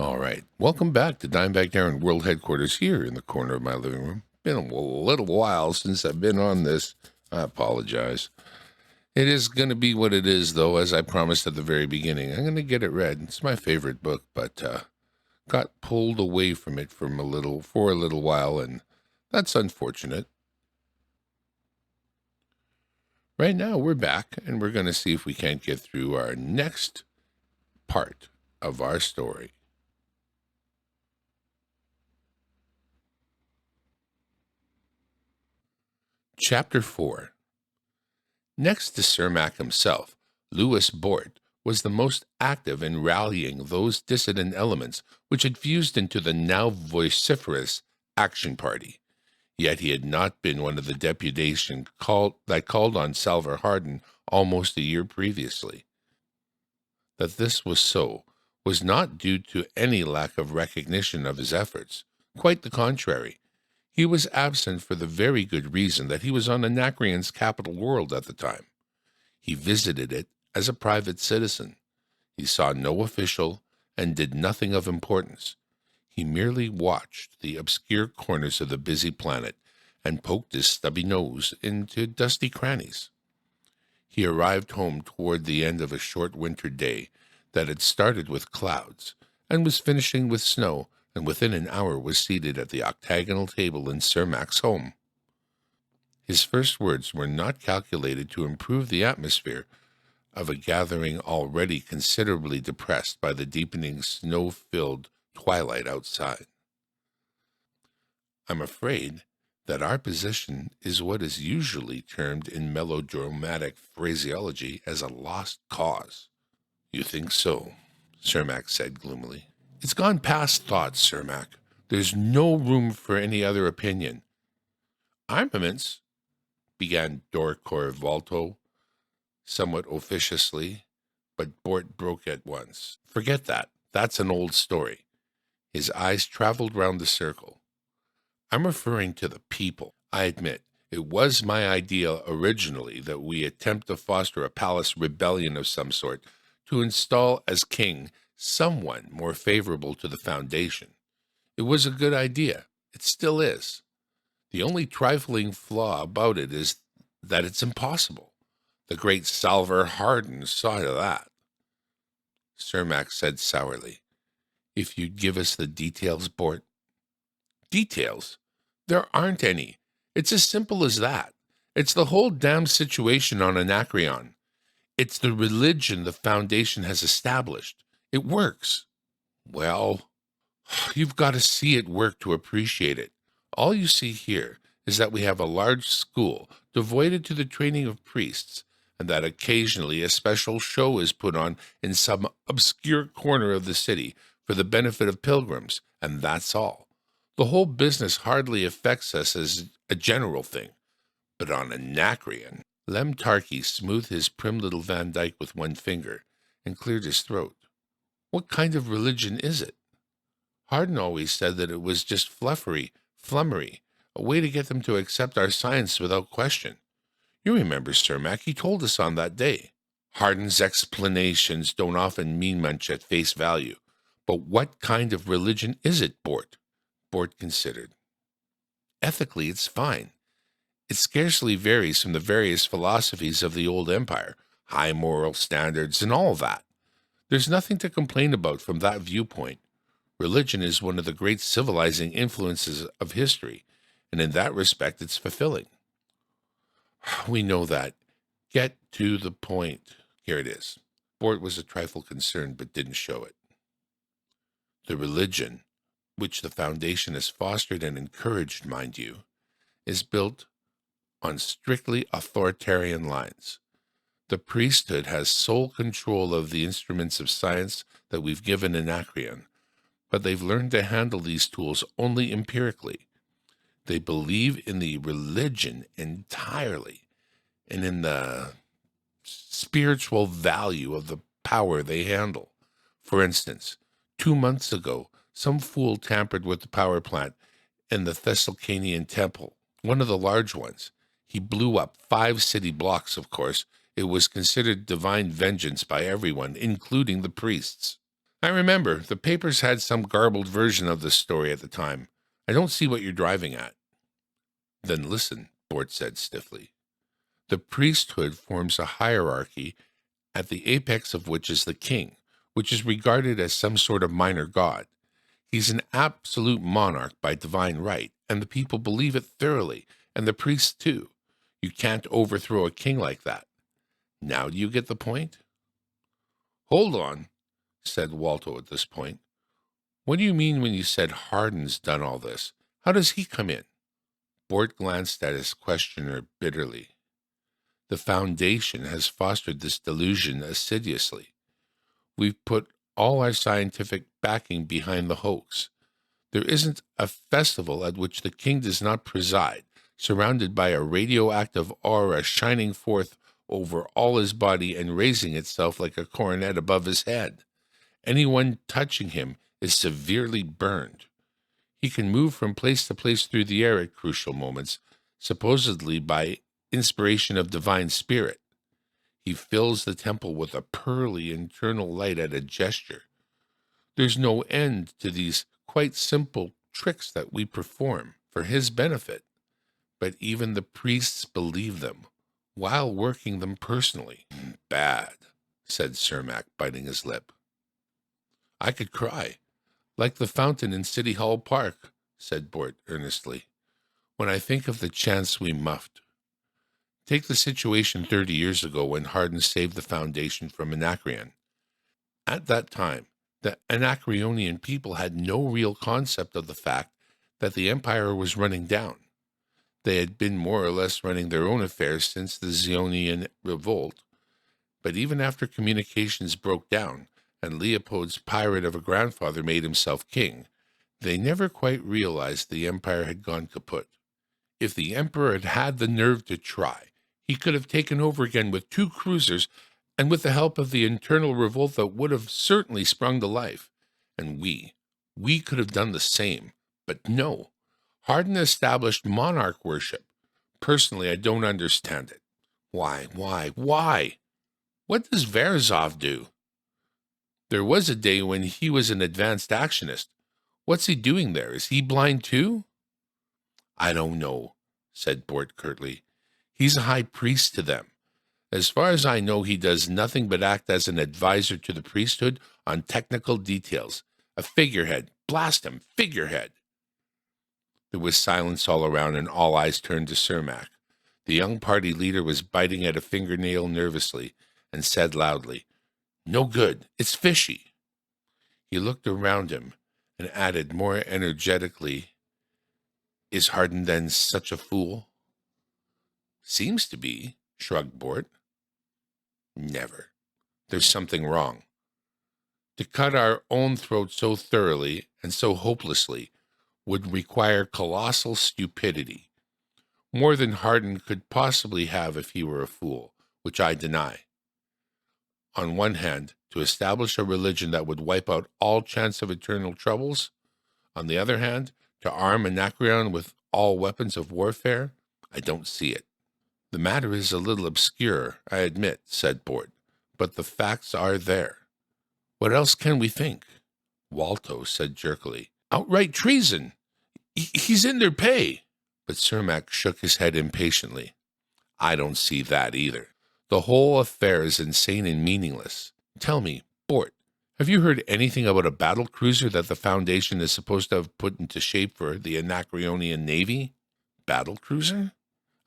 All right. Welcome back to Dimeback Darren World Headquarters here in the corner of my living room. Been a little while since I've been on this. I apologize. It is going to be what it is, though, as I promised at the very beginning. I'm going to get it read. It's my favorite book, but got pulled away from it for a little while, and that's unfortunate. Right now, we're back, and we're going to see if we can't get through our next part of our story. Chapter 4. Next to Sir Mac himself, Louis Bort was the most active in rallying those dissident elements which had fused into the now vociferous Action Party. Yet he had not been one of the deputation that called on Salvor Hardin almost a year previously. That this was so was not due to any lack of recognition of his efforts. Quite the contrary. He was absent for the very good reason that he was on Anacreon's capital world at the time. He visited it as a private citizen. He saw no official and did nothing of importance. He merely watched the obscure corners of the busy planet and poked his stubby nose into dusty crannies. He arrived home toward the end of a short winter day that had started with clouds and was finishing with snow, and within an hour was seated at the octagonal table in Sir Mac's home. His first words were not calculated to improve the atmosphere of a gathering already considerably depressed by the deepening snow-filled twilight outside. I'm afraid that our position is what is usually termed in melodramatic phraseology as a lost cause. You think so? Sir Mac said gloomily. It's gone past thought, Sir Mac. There's no room for any other opinion. Armaments, began Dorcor Volto, somewhat officiously, but Bort broke at once. Forget that. That's an old story. His eyes traveled round the circle. I'm referring to the people. I admit, it was my idea originally that we attempt to foster a palace rebellion of some sort to install as king someone more favorable to the Foundation. It was a good idea. It still is. The only trifling flaw about it is that it's impossible. The great Salvor Hardin saw to that. Sir Mac said sourly, If you'd give us the details, Bort. Details? There aren't any. It's as simple as that. It's the whole damned situation on Anacreon. It's the religion the Foundation has established. It works. Well, you've got to see it work to appreciate it. All you see here is that we have a large school devoted to the training of priests, and that occasionally a special show is put on in some obscure corner of the city for the benefit of pilgrims, and that's all. The whole business hardly affects us as a general thing. But on Anacreon, Lem Tarky smoothed his prim little Van Dyke with one finger and cleared his throat. What kind of religion is it? Hardin always said that it was just flummery, a way to get them to accept our science without question. You remember, Sir Mac, he told us on that day. Hardin's explanations don't often mean much at face value. But what kind of religion is it, Bort? Bort considered. Ethically, it's fine. It scarcely varies from the various philosophies of the old empire, high moral standards and all that. There's nothing to complain about from that viewpoint. Religion is one of the great civilizing influences of history, and in that respect it's fulfilling. We know that. Get to the point. Here it is. Bort was a trifle concerned, but didn't show it. The religion, which the Foundation has fostered and encouraged, mind you, is built on strictly authoritarian lines. The priesthood has sole control of the instruments of science that we've given Anacreon, but they've learned to handle these tools only empirically. They believe in the religion entirely and in the spiritual value of the power they handle. For instance, 2 months ago, some fool tampered with the power plant in the Thessalonian temple, one of the large ones. He blew up 5 city blocks, of course. It was considered divine vengeance by everyone, including the priests. I remember. The papers had some garbled version of the story at the time. I don't see what you're driving at. Then listen, Bort said stiffly. The priesthood forms a hierarchy at the apex of which is the king, which is regarded as some sort of minor god. He's an absolute monarch by divine right, and the people believe it thoroughly, and the priests too. You can't overthrow a king like that. Now do you get the point? Hold on, said Walto at this point. What do you mean when you said Hardin's done all this? How does he come in? Bort glanced at his questioner bitterly. The Foundation has fostered this delusion assiduously. We've put all our scientific backing behind the hoax. There isn't a festival at which the king does not preside, surrounded by a radioactive aura shining forth over all his body and raising itself like a coronet above his head. Anyone touching him is severely burned. He can move from place to place through the air at crucial moments, supposedly by inspiration of divine spirit. He fills the temple with a pearly internal light at a gesture. There's no end to these quite simple tricks that we perform for his benefit, but even the priests believe them while working them personally. Bad, said Cermak, biting his lip. I could cry, like the fountain in City Hall Park, said Bort earnestly, when I think of the chance we muffed. Take the situation 30 years ago when Hardin saved the Foundation from Anacreon. At that time, the Anacreonian people had no real concept of the fact that the Empire was running down. They had been more or less running their own affairs since the Zionian revolt, but even after communications broke down and Leopold's pirate of a grandfather made himself king, they never quite realized the Empire had gone kaput. If the Emperor had had the nerve to try, he could have taken over again with 2 cruisers and with the help of the internal revolt that would have certainly sprung to life. And we could have done the same. But no, Hardin established monarch worship. Personally, I don't understand it. Why? What does Verezov do? There was a day when he was an advanced actionist. What's he doing there? Is he blind too? I don't know, said Bort curtly. He's a high priest to them. As far as I know, he does nothing but act as an advisor to the priesthood on technical details. A figurehead. Blast him, figurehead. There was silence all around, and all eyes turned to Cermak. The young party leader was biting at a fingernail nervously and said loudly, No good. It's fishy. He looked around him and added more energetically, Is Hardin then such a fool? Seems to be, shrugged Bort. Never. There's something wrong. To cut our own throats so thoroughly and so hopelessly would require colossal stupidity, more than Hardin could possibly have if he were a fool, which I deny. On one hand, to establish a religion that would wipe out all chance of eternal troubles. On the other hand, to arm Anacreon with all weapons of warfare. I don't see it. The matter is a little obscure, I admit, said Bort, but the facts are there. What else can we think? Walto said jerkily, Outright treason. He's in their pay. But Cermak shook his head impatiently. I don't see that either. The whole affair is insane and meaningless. Tell me, Bort, have you heard anything about a battle cruiser that the Foundation is supposed to have put into shape for the Anacreonian Navy? Battle cruiser?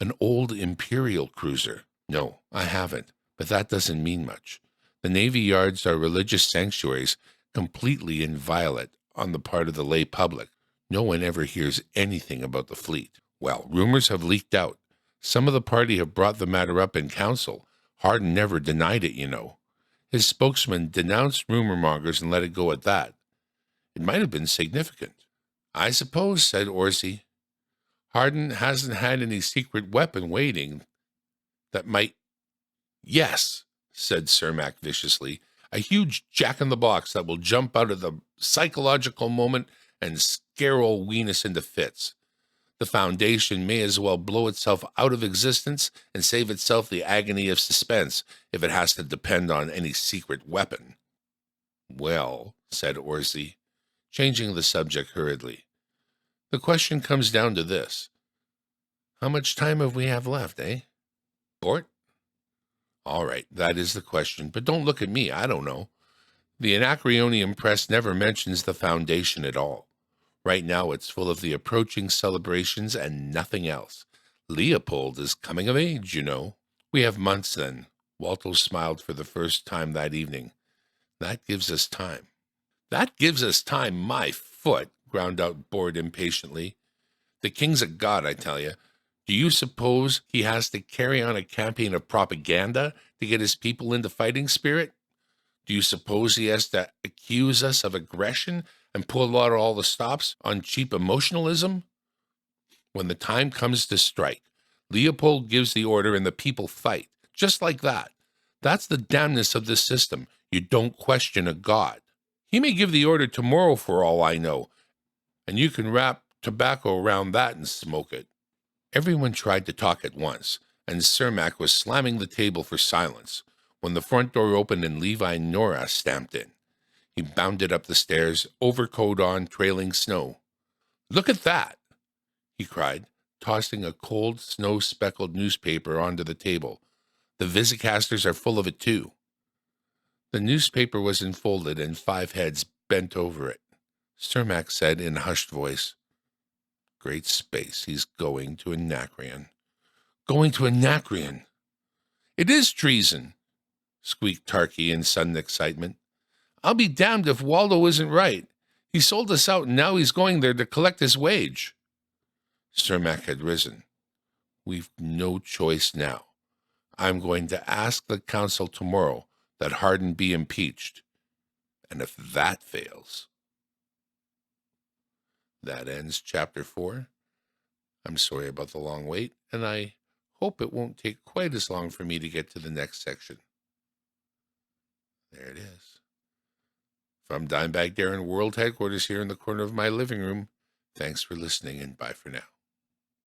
An old Imperial cruiser. No, I haven't, but that doesn't mean much. The Navy yards are religious sanctuaries, completely inviolate on the part of the lay public. No one ever hears anything about the fleet. Well, rumors have leaked out. Some of the party have brought the matter up in council. Hardin never denied it, you know. His spokesman denounced rumor mongers and let it go at that. It might have been significant. I suppose, said Orsi. Hardin hasn't had any secret weapon waiting that might... Yes, said Cermak viciously. A huge jack-in-the-box that will jump out of the psychological moment and scare old Weenus into fits. The Foundation may as well blow itself out of existence and save itself the agony of suspense if it has to depend on any secret weapon. Well, said Orsi, changing the subject hurriedly. The question comes down to this. How much time have we have left, eh? Bort? All right, that is the question, but don't look at me, I don't know. The Anacreonium press never mentions the Foundation at all. Right now it's full of the approaching celebrations and nothing else. Leopold is coming of age, you know. We have months then. Walter smiled for the first time that evening. That gives us time. That gives us time, my foot, ground out Bort impatiently. The king's a god, I tell you. Do you suppose he has to carry on a campaign of propaganda to get his people into fighting spirit? Do you suppose he has to accuse us of aggression and pull out all the stops on cheap emotionalism? When the time comes to strike, Leopold gives the order and the people fight, just like that. That's the damnness of this system. You don't question a god. He may give the order tomorrow for all I know, and you can wrap tobacco around that and smoke it. Everyone tried to talk at once, and Cermak was slamming the table for silence when the front door opened and Levi Nora stamped in. He bounded up the stairs, overcoat on, trailing snow. "Look at that!" he cried, tossing a cold, snow-speckled newspaper onto the table. "The Visicasters are full of it, too." The newspaper was unfolded, and 5 heads bent over it. Cermak said in a hushed voice, "Great space, he's going to Anacreon." "Going to Anacreon!" "It is treason," squeaked Tarky in sudden excitement. "I'll be damned if Waldo isn't right. He sold us out, and now he's going there to collect his wage." Cermak had risen. "We've no choice now. I'm going to ask the council tomorrow that Hardin be impeached. And if that fails..." That ends Chapter 4. I'm sorry about the long wait, and I hope it won't take quite as long for me to get to the next section. There it is. From Dimebag Darren World Headquarters here in the corner of my living room, thanks for listening, and bye for now.